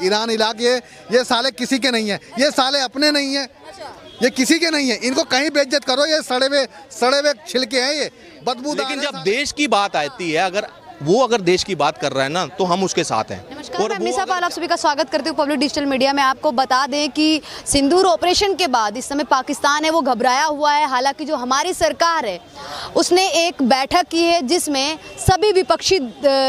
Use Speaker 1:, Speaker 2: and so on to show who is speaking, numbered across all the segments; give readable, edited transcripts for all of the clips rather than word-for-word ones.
Speaker 1: Iran, इलाक, ये साले किसी के नहीं है, ये साले अपने नहीं है, ये किसी के नहीं है। इनको कहीं बेइज्जत करो, ये सड़े हुए छिलके हैं, ये बदबूदार।
Speaker 2: लेकिन जब देश की बात आती है, अगर देश की बात कर रहा है ना, तो हम उसके साथ हैं।
Speaker 3: और आप सभी का स्वागत करते हुए पब्लिक डिजिटल मीडिया में। आपको बता दें कि सिंदूर ऑपरेशन के बाद इस समय पाकिस्तान है वो घबराया हुआ है। हालांकि जो हमारी सरकार है उसने एक बैठक की है जिसमें सभी विपक्षी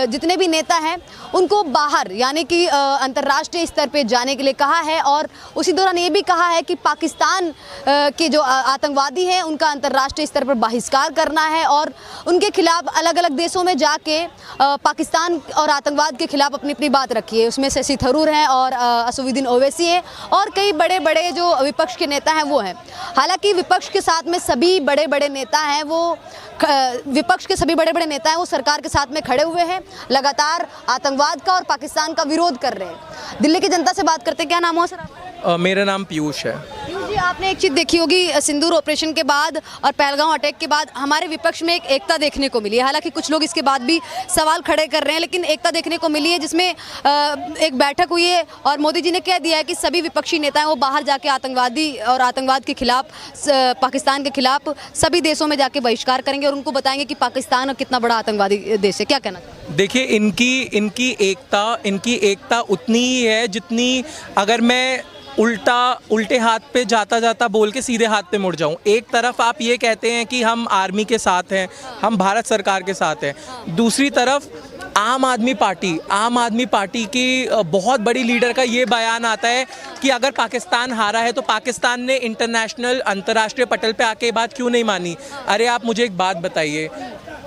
Speaker 3: जितने भी नेता हैं उनको बाहर यानी कि अंतर्राष्ट्रीय स्तर पे जाने के लिए कहा है, और उसी दौरान ये भी कहा है कि पाकिस्तान के जो आतंकवादी हैं उनका अंतर्राष्ट्रीय स्तर पर बहिष्कार करना है और उनके खिलाफ अलग अलग देशों में जाके पाकिस्तान और आतंकवाद के खिलाफ अपनी अपनी बात रखी है। उसमें शशि थरूर हैं और असदुद्दीन ओवैसी है और कई बड़े बड़े जो विपक्ष के नेता हैं वो हैं। हालांकि विपक्ष के साथ में सभी बड़े बड़े नेता हैं वो सरकार के साथ में खड़े हुए हैं, लगातार आतंकवाद का और पाकिस्तान का विरोध कर रहे हैं। दिल्ली की जनता से बात करते हैं। क्या नाम हो सर?
Speaker 4: मेरा नाम पीयूष है।
Speaker 3: पीयूष जी, आपने एक चीज़ देखी होगी, सिंदूर ऑपरेशन के बाद और पहलगाम अटैक के बाद हमारे विपक्ष में एक एकता देखने को मिली है। हालांकि कुछ लोग इसके बाद भी सवाल खड़े कर रहे हैं, लेकिन एकता देखने को मिली है जिसमें एक बैठक हुई है और मोदी जी ने कह दिया है कि सभी विपक्षी नेता हैं वो बाहर जाके आतंकवादी और आतंकवाद के खिलाफ, पाकिस्तान के खिलाफ सभी देशों में जाके बहिष्कार करेंगे और उनको बताएंगे कि पाकिस्तान कितना बड़ा आतंकवादी देश है। क्या कहना?
Speaker 4: देखिए, इनकी एकता उतनी ही है जितनी अगर मैं उल्टे हाथ पे जाता बोल के सीधे हाथ पे मुड़ जाऊं। एक तरफ आप ये कहते हैं कि हम आर्मी के साथ हैं, हम भारत सरकार के साथ हैं, दूसरी तरफ आम आदमी पार्टी की बहुत बड़ी लीडर का ये बयान आता है कि अगर पाकिस्तान हारा है तो पाकिस्तान ने अंतर्राष्ट्रीय पटल पे आके बात क्यों नहीं मानी। अरे आप मुझे एक बात बताइए,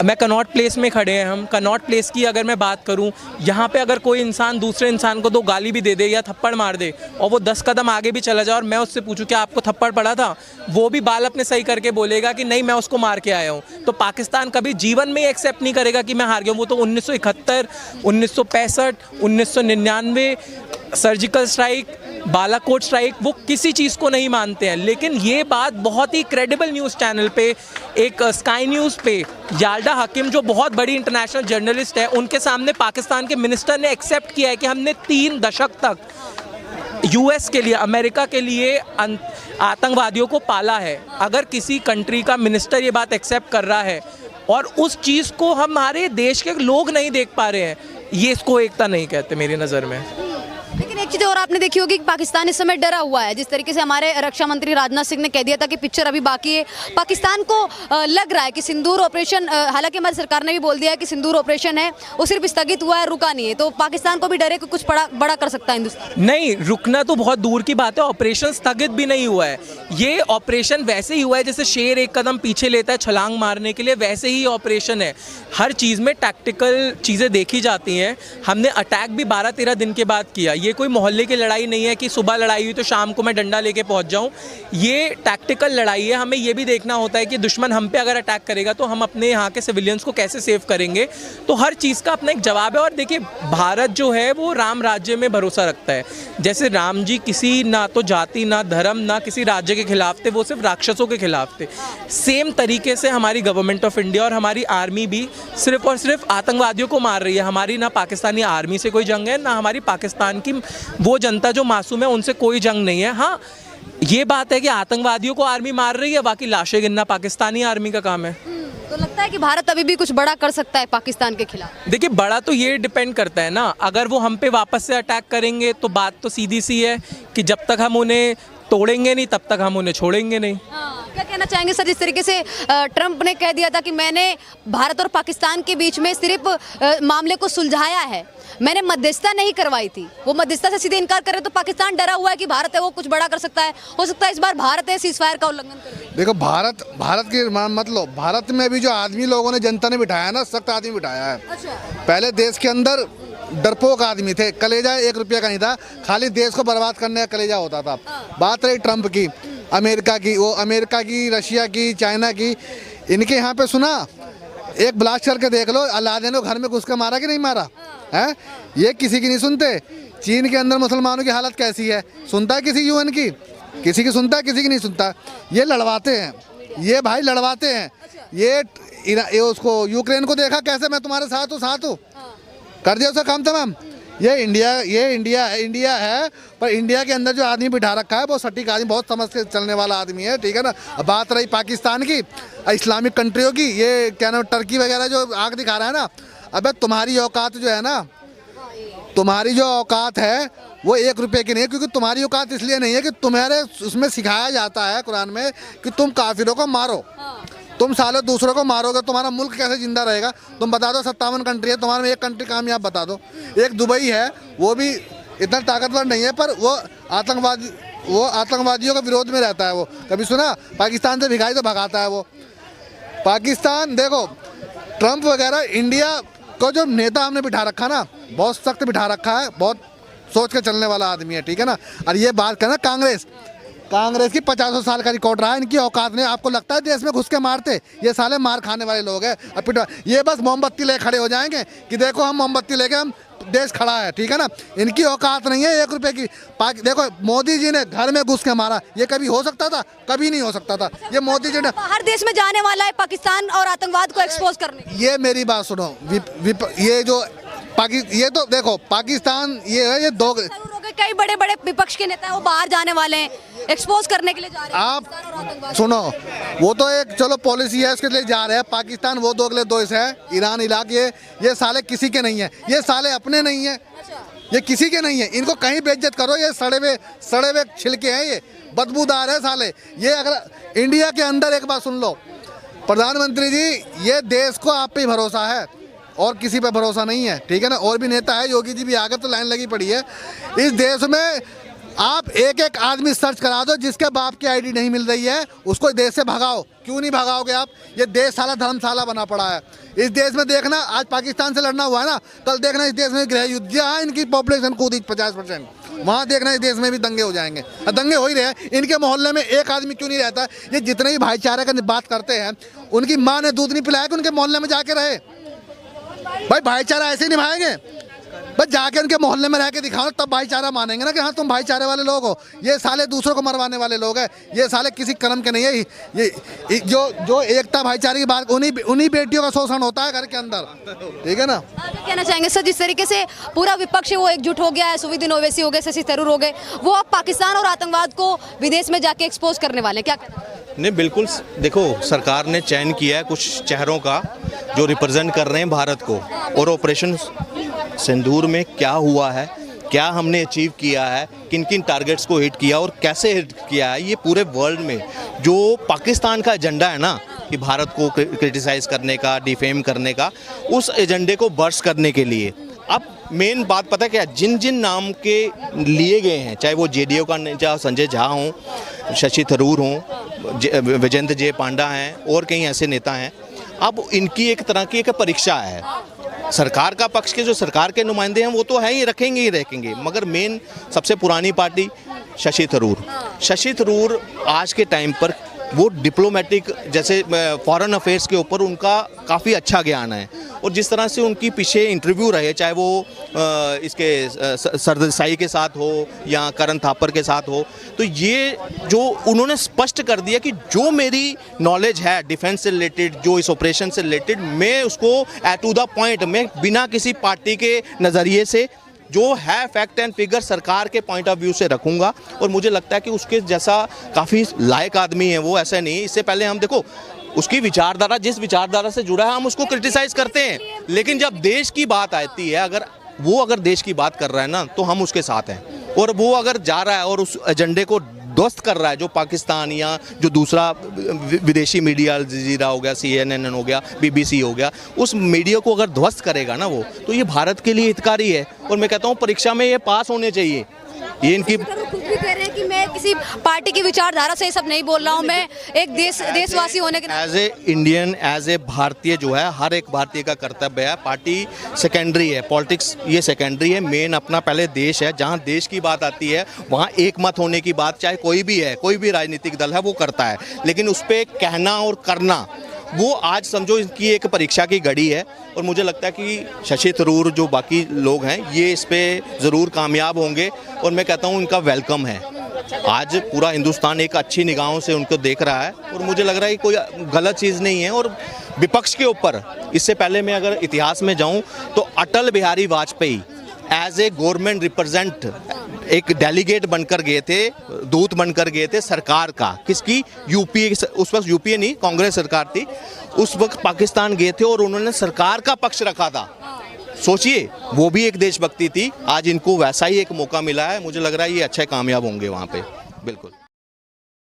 Speaker 4: मैं कनॉट प्लेस में खड़े हैं हम। कनॉट प्लेस की अगर मैं बात करूं, यहाँ पे अगर कोई इंसान दूसरे इंसान को 2 गाली भी दे दे या थप्पड़ मार दे और वो 10 कदम आगे भी चला जाए और मैं उससे पूछूं कि आपको थप्पड़ पड़ा था, वो भी बाल अपने सही करके बोलेगा कि नहीं, मैं उसको मार के आया हूँ। तो पाकिस्तान कभी जीवन में एक्सेप्ट नहीं करेगा कि मैं हार गया हूँ। वो तो 1971, 1965, 1999 सर्जिकल स्ट्राइक, बालाकोट स्ट्राइक, वो किसी चीज़ को नहीं मानते हैं। लेकिन ये बात बहुत ही क्रेडिबल न्यूज़ चैनल पे, एक स्काई न्यूज़ पे याल्डा हकीम जो बहुत बड़ी इंटरनेशनल जर्नलिस्ट है, उनके सामने पाकिस्तान के मिनिस्टर ने एक्सेप्ट किया है कि हमने 3 दशक तक यूएस के लिए, अमेरिका के लिए आतंकवादियों को पाला है। अगर किसी कंट्री का मिनिस्टर ये बात एक्सेप्ट कर रहा है और उस चीज़ को हमारे देश के लोग नहीं देख पा रहे हैं, ये इसको एकता नहीं कहते मेरी नज़र में।
Speaker 3: लेकिन एक चीज़ और आपने देखी होगी कि पाकिस्तान इस समय डरा हुआ है। जिस तरीके से हमारे रक्षा मंत्री राजनाथ सिंह ने कह दिया था कि पिक्चर अभी बाकी है, पाकिस्तान को लग रहा है कि सिंदूर ऑपरेशन, हालांकि हमारी सरकार ने भी बोल दिया है कि सिंदूर ऑपरेशन है वो सिर्फ स्थगित हुआ है, रुका नहीं है। तो पाकिस्तान को भी डरे कि कुछ बड़ा कर सकता है हिंदुस्तान।
Speaker 4: नहीं, रुकना तो बहुत दूर की बात है, ऑपरेशन स्थगित भी नहीं हुआ है। ये ऑपरेशन वैसे ही हुआ है जैसे शेर एक कदम पीछे लेता है छलांग मारने के लिए, वैसे ही ऑपरेशन है। हर चीज़ में टैक्टिकल चीज़ें देखी जाती हैं। हमने अटैक भी 12-13 दिन के बाद किया। ये कोई मोहल्ले की लड़ाई नहीं है कि सुबह लड़ाई हुई तो शाम को मैं डंडा लेके पहुंच जाऊं। ये टैक्टिकल लड़ाई है। हमें ये भी देखना होता है कि दुश्मन हम पे अगर अटैक करेगा तो हम अपने यहाँ के सिविलियंस को कैसे सेव करेंगे। तो हर चीज़ का अपना एक जवाब है। और देखिए, भारत जो है वो राम राज्य में भरोसा रखता है। जैसे राम जी किसी ना तो जाति, ना धर्म, ना किसी राज्य के खिलाफ थे, वो सिर्फ राक्षसों के खिलाफ थे। सेम तरीके से हमारी गवर्नमेंट ऑफ इंडिया और हमारी आर्मी भी सिर्फ और सिर्फ आतंकवादियों को मार रही है। हमारी ना पाकिस्तानी आर्मी से कोई जंग है, ना हमारी पाकिस्तान की वो जनता जो मासूम है उनसे कोई जंग नहीं है। हाँ, ये बात है कि आतंकवादियों को आर्मी मार रही है, बाकी लाशें गिनना पाकिस्तानी आर्मी का काम है।
Speaker 3: तो लगता है कि भारत अभी भी कुछ बड़ा कर सकता है पाकिस्तान के खिलाफ।
Speaker 4: देखिए, बड़ा तो ये डिपेंड करता है ना, अगर वो हम पे वापस से अटैक करेंगे तो बात तो सीधी सी है कि जब तक हम उन्हें तोड़ेंगे नहीं तब तक हम उन्हें छोड़ेंगे नहीं।
Speaker 3: क्या कहना चाहेंगे सर, जिस तरीके से ट्रंप ने कह दिया था कि मैंने भारत और पाकिस्तान के बीच में सिर्फ मामले को सुलझाया है, मैंने मध्यस्थता नहीं करवाई थी, वो मध्यस्थता से सीधे इनकार कर रहे, तो पाकिस्तान डरा हुआ है कि भारत है वो कुछ बड़ा कर सकता है। हो सकता है इस बार भारत है सीज़फायर का उल्लंघन कर दे।
Speaker 1: देखो, भारत की मतलब भारत में भी जो आदमी लोगों ने, जनता ने बिठाया है ना, सख्त आदमी बिठाया है।
Speaker 3: अच्छा।
Speaker 1: पहले देश के अंदर डरपोक आदमी थे, कलेजा 1 रुपये का नहीं था, खाली देश को बर्बाद करने का कलेजा होता था। बात रही ट्रंप की, अमेरिका की, वो अमेरिका की, रशिया की, चाइना की, इनके यहाँ पे सुना, एक ब्लास्ट करके देख लो, अलादीन को घर में घुस के मारा कि नहीं मारा है, ये किसी की नहीं सुनते। चीन के अंदर मुसलमानों की हालत कैसी है, सुनता है किसी यूएन की? किसी की सुनता है, किसी की नहीं सुनता। ये लड़वाते हैं, ये भाई लड़वाते हैं। ये उसको यूक्रेन को देखा कैसे, मैं तुम्हारे साथ हूँ, कर दिया उसका काम तमाम। ये इंडिया है, पर इंडिया के अंदर जो आदमी बिठा रखा है वो सटीक आदमी, बहुत समझ के चलने वाला आदमी है, ठीक है ना। अब बात रही पाकिस्तान की, इस्लामिक कंट्रियों की, ये क्या नाम टर्की वगैरह जो आग दिखा रहा है ना, अबे तुम्हारी औकात जो है ना, तुम्हारी जो औकात है वो 1 रुपये की नहीं है, क्योंकि तुम्हारी औकात इसलिए नहीं है कि तुम्हारे उसमें सिखाया जाता है कुरान में कि तुम काफिरों को मारो, तुम सालों दूसरों को मारोगे, तुम्हारा मुल्क कैसे जिंदा रहेगा। तुम बता दो 57 कंट्री है, तुम्हारे में एक कंट्री कामयाब बता दो। एक दुबई है, वो भी इतना ताकतवर नहीं है, पर वो आतंकवादियों के विरोध में रहता है। वो कभी सुना पाकिस्तान से भिखाई तो भगाता है वो। पाकिस्तान देखो, ट्रंप वगैरह, इंडिया को जो नेता हमने बिठा रखा ना, बहुत सख्त बिठा रखा है, बहुत सोच के चलने वाला आदमी है, ठीक है ना। और ये बात करना कांग्रेस की 50 साल का रिकॉर्ड रहा है, इनकी औकात नहीं। आपको लगता है देश में घुस के मारते, ये साले मार खाने वाले लोग हैं। अब ये बस मोमबत्ती ले खड़े हो जाएंगे कि देखो हम मोमबत्ती लेके हम देश खड़ा है, ठीक है ना। इनकी औकात नहीं है 1 रुपये की। देखो मोदी जी ने घर में घुस के मारा, ये कभी हो सकता था? कभी नहीं हो सकता था। ये मोदी जी ने
Speaker 3: हर देश में जाने वाला है पाकिस्तान और आतंकवाद को एक्सपोज करने।
Speaker 1: ये मेरी बात सुनो, ये जो ये तो देखो पाकिस्तान, ये है, ये दो
Speaker 3: कई बड़े बड़े विपक्ष के नेता वो बाहर जाने वाले हैं, एक्सपोज करने के लिए जा रहे हैं।
Speaker 1: आप सुनो, वो तो एक चलो पॉलिसी है, उसके लिए जा रहे हैं। पाकिस्तान वो दो अगले 2 है, ईरान इलाक, ये साले किसी के नहीं है, ये साले अपने नहीं है, ये किसी के नहीं है। इनको कहीं बेइज्जत करो, ये सड़े हुए छिलके हैं, ये बदबूदार है साले। ये अगर इंडिया के अंदर एक बात सुन लो प्रधानमंत्री जी, ये देश को आप पे भरोसा है और किसी पे भरोसा नहीं है, ठीक है ना। और भी नेता है, योगी जी भी आगे तो लाइन लगी पड़ी है। इस देश में आप एक आदमी सर्च करा दो जिसके बाप की आईडी नहीं मिल रही है, उसको देश से भगाओ। क्यों नहीं भगाओगे आप? ये देश साला धर्मशाला बना पड़ा है। इस देश में देखना, आज पाकिस्तान से लड़ना हुआ है ना, कल देखना इस देश में गृह युद्ध, जहाँ इनकी पॉपुलेशन कूदी 50%, वहाँ देखना इस देश में भी दंगे हो जाएंगे। दंगे हो ही रहे हैं। इनके मोहल्ले में एक आदमी क्यों नहीं रहता? ये जितने भी भाईचारे का बात करते हैं, उनकी माँ ने दूध नहीं पिलाया कि उनके मोहल्ले में जाके रहे। भाई भाईचारा ऐसे ही निभाएंगे, बस जाके उनके मोहल्ले में रह के दिखाओ, तब भाईचारा मानेंगे ना कि हाँ तुम भाईचारे वाले लोग हो। ये साले दूसरों को मरवाने वाले लोग हैं, ये साले किसी कर्म के नहीं है। ये जो एकता भाईचारे की बात, उन्हीं बेटियों का शोषण होता है घर के अंदर, ठीक है ना।
Speaker 3: कहना चाहेंगे सर, जिस तरीके से पूरा विपक्ष वो एकजुट हो गया है, सुविदिन ओवैसी हो गए, शशि थरूर हो गए, वो अब पाकिस्तान और आतंकवाद को विदेश में जाके एक्सपोज करने वाले, क्या कहना?
Speaker 2: नहीं, बिल्कुल। देखो, सरकार ने चयन किया है कुछ चेहरों का जो रिप्रेजेंट कर रहे हैं भारत को, और ऑपरेशन सिंदूर में क्या हुआ है, क्या हमने अचीव किया है, किन किन टारगेट्स को हिट किया और कैसे हिट किया है, ये पूरे वर्ल्ड में जो पाकिस्तान का एजेंडा है ना कि भारत को क्रिटिसाइज़ करने का, डिफेम करने का, उस एजेंडे को बर्स्ट करने के लिए अब मेन बात पता है क्या, जिन जिन नाम के लिए गए हैं, चाहे वो जेडीयू का, चाहे संजय झा हों, शशि थरूर हों, विजेंद्र जे पांडा हैं और कई ऐसे नेता हैं, अब इनकी एक तरह की एक परीक्षा है। सरकार का पक्ष के जो सरकार के नुमाइंदे हैं वो तो है ही, रखेंगे ही रखेंगे, मगर मेन सबसे पुरानी पार्टी शशि थरूर आज के टाइम पर वो डिप्लोमेटिक, जैसे फॉरेन अफेयर्स के ऊपर उनका काफ़ी अच्छा ज्ञान है, और जिस तरह से उनकी पीछे इंटरव्यू रहे, चाहे वो इसके सरदेसाई के साथ हो या करण थापर के साथ हो, तो ये जो उन्होंने स्पष्ट कर दिया कि जो मेरी नॉलेज है डिफेंस से रिलेटेड, जो इस ऑपरेशन से रिलेटेड, मैं उसको टू द पॉइंट, मैं बिना किसी पार्टी के नज़रिए से जो है फैक्ट एंड फिगर सरकार के पॉइंट ऑफ व्यू से रखूंगा। और मुझे लगता है कि उसके जैसा काफ़ी लायक आदमी है वो, ऐसा नहीं। इससे पहले हम देखो उसकी विचारधारा, जिस विचारधारा से जुड़ा है हम उसको क्रिटिसाइज करते हैं, लेकिन जब देश की बात आती है, अगर देश की बात कर रहा है ना, तो हम उसके साथ हैं। और वो अगर जा रहा है और उस एजेंडे को ध्वस्त कर रहा है, जो पाकिस्तान या जो दूसरा विदेशी मीडिया, अल जजीरा हो गया, CNN हो गया, BBC हो गया, उस मीडिया को अगर ध्वस्त करेगा ना वो, तो ये भारत के लिए हितकारी है। और मैं कहता हूँ परीक्षा में ये पास होने चाहिए। ये इनकी
Speaker 3: खुद भी कह रहे हैं कि मैं किसी पार्टी की विचारधारा से ये सब नहीं बोल रहा हूँ, मैं एक देशवासी होने के
Speaker 2: as a Indian, as a भारतीय जो है, हर एक भारतीय का कर्तव्य है। पार्टी सेकेंडरी है, पॉलिटिक्स ये सेकेंडरी है, मेन अपना पहले देश है। जहाँ देश की बात आती है वहाँ एक मत होने की बात, चाहे कोई भी है, कोई भी राजनीतिक दल है, वो करता है, लेकिन उस पर कहना और करना, वो आज समझो इनकी एक परीक्षा की घड़ी है। और मुझे लगता है कि शशि थरूर, जो बाकी लोग हैं, ये इस पर ज़रूर कामयाब होंगे, और मैं कहता हूँ इनका वेलकम है। आज पूरा हिंदुस्तान एक अच्छी निगाहों से उनको देख रहा है, और मुझे लग रहा है कि कोई गलत चीज़ नहीं है। और विपक्ष के ऊपर, इससे पहले मैं अगर इतिहास में जाऊँ तो Atal Bihari Vajpayee as a government represent एक डेलीगेट बनकर गए थे, दूत बनकर गए थे सरकार का, किसकी? यूपीए, उस वक्त यूपीए नहीं, कांग्रेस सरकार थी उस वक्त, पाकिस्तान गए थे और उन्होंने सरकार का पक्ष रखा था। सोचिए, वो भी एक देशभक्ति थी। आज इनको वैसा ही एक मौका मिला है, मुझे लग रहा है ये अच्छे कामयाब होंगे वहाँ पे, बिल्कुल।